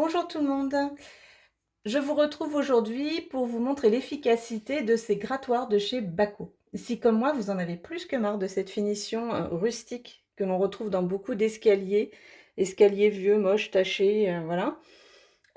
Bonjour tout le monde. Je vous retrouve aujourd'hui pour vous montrer l'efficacité de ces grattoirs de chez Bako. Si comme moi, vous en avez plus que marre de cette finition rustique que l'on retrouve dans beaucoup d'escaliers, escaliers vieux, moches, tachés, voilà.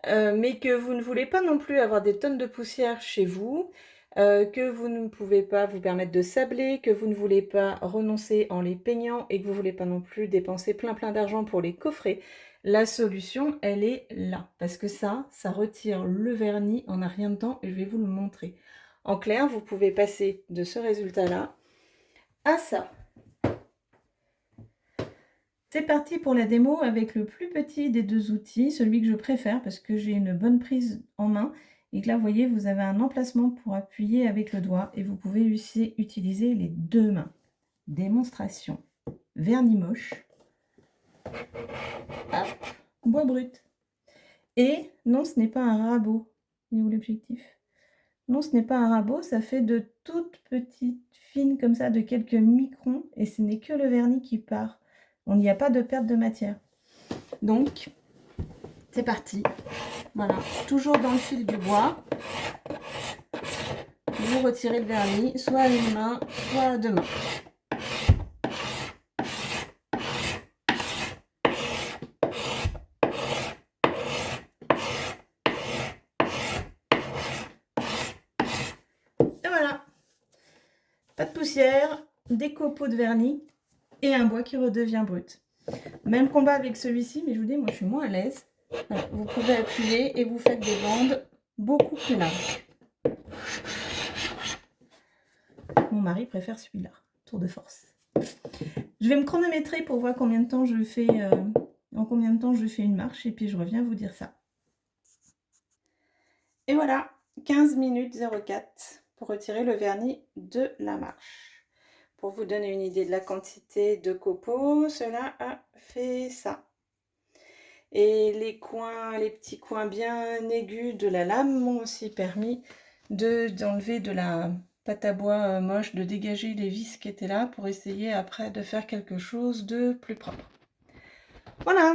Mais que vous ne voulez pas non plus avoir des tonnes de poussière chez vous, que vous ne pouvez pas vous permettre de sabler, que vous ne voulez pas renoncer en les peignant et que vous ne voulez pas non plus dépenser plein d'argent pour les coffrer, la solution, elle est là. Parce que ça retire le vernis en un rien de temps et je vais vous le montrer. En clair, vous pouvez passer de ce résultat-là à ça. C'est parti pour la démo avec le plus petit des deux outils, celui que je préfère parce que j'ai une bonne prise en main et que là, vous voyez, vous avez un emplacement pour appuyer avec le doigt et vous pouvez aussi utiliser les deux mains. Démonstration. Vernis moche. Hop. Bois brut. Et non, ce n'est pas un rabot. Il est où l'objectif? Non, ce n'est pas un rabot, ça fait de toutes petites fines comme ça, de quelques microns, et ce n'est que le vernis qui part. On n'y a pas de perte de matière. Donc, c'est parti. Voilà, toujours dans le fil du bois. Vous retirez le vernis, soit à une main, soit à deux mains. Et voilà. Pas de poussière, des copeaux de vernis et un bois qui redevient brut. Même combat avec celui-ci, mais je vous dis, moi je suis moins à l'aise. Voilà, vous pouvez appuyer et vous faites des bandes beaucoup plus larges. Mon mari préfère celui-là, tour de force. Je vais me chronométrer pour voir combien de temps je fais, en combien de temps je fais une marche et puis je reviens vous dire ça. Et voilà, 15 minutes 04 pour retirer le vernis de la marche. Pour vous donner une idée de la quantité de copeaux, cela a fait ça. Et les coins, les petits coins bien aigus de la lame m'ont aussi permis d'enlever de la pâte à bois moche, de dégager les vis qui étaient là pour essayer après de faire quelque chose de plus propre. Voilà,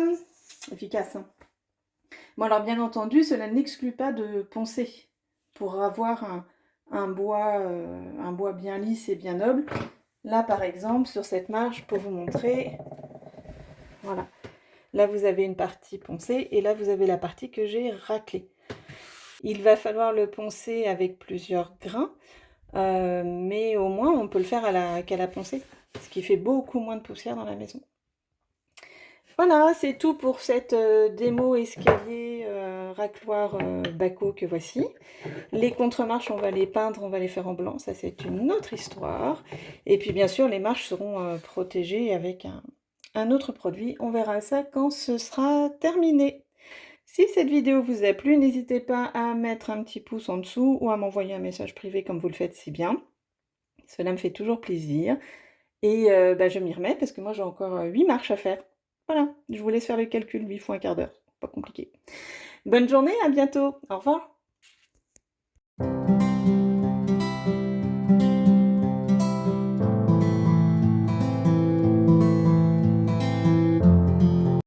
efficace. Hein. Bon alors bien entendu, cela n'exclut pas de poncer pour avoir un bois bien lisse et bien noble. Là par exemple, sur cette marche, pour vous montrer, voilà. Là, vous avez une partie poncée et là, vous avez la partie que j'ai raclée. Il va falloir le poncer avec plusieurs grains, mais au moins, on peut le faire qu'à la poncée, ce qui fait beaucoup moins de poussière dans la maison. Voilà, c'est tout pour cette démo escalier racloir Bako que voici. Les contre-marches, on va les peindre, on va les faire en blanc, ça c'est une autre histoire. Et puis bien sûr, les marches seront protégées avec un autre produit. On verra ça quand ce sera terminé. Si cette vidéo vous a plu, n'hésitez pas à mettre un petit pouce en dessous ou à m'envoyer un message privé comme vous le faites si bien. Cela me fait toujours plaisir. Et je m'y remets parce que moi j'ai encore 8 marches à faire. Voilà, je vous laisse faire le calcul, 8 fois un quart d'heure. Pas compliqué. Bonne journée, à bientôt. Au revoir.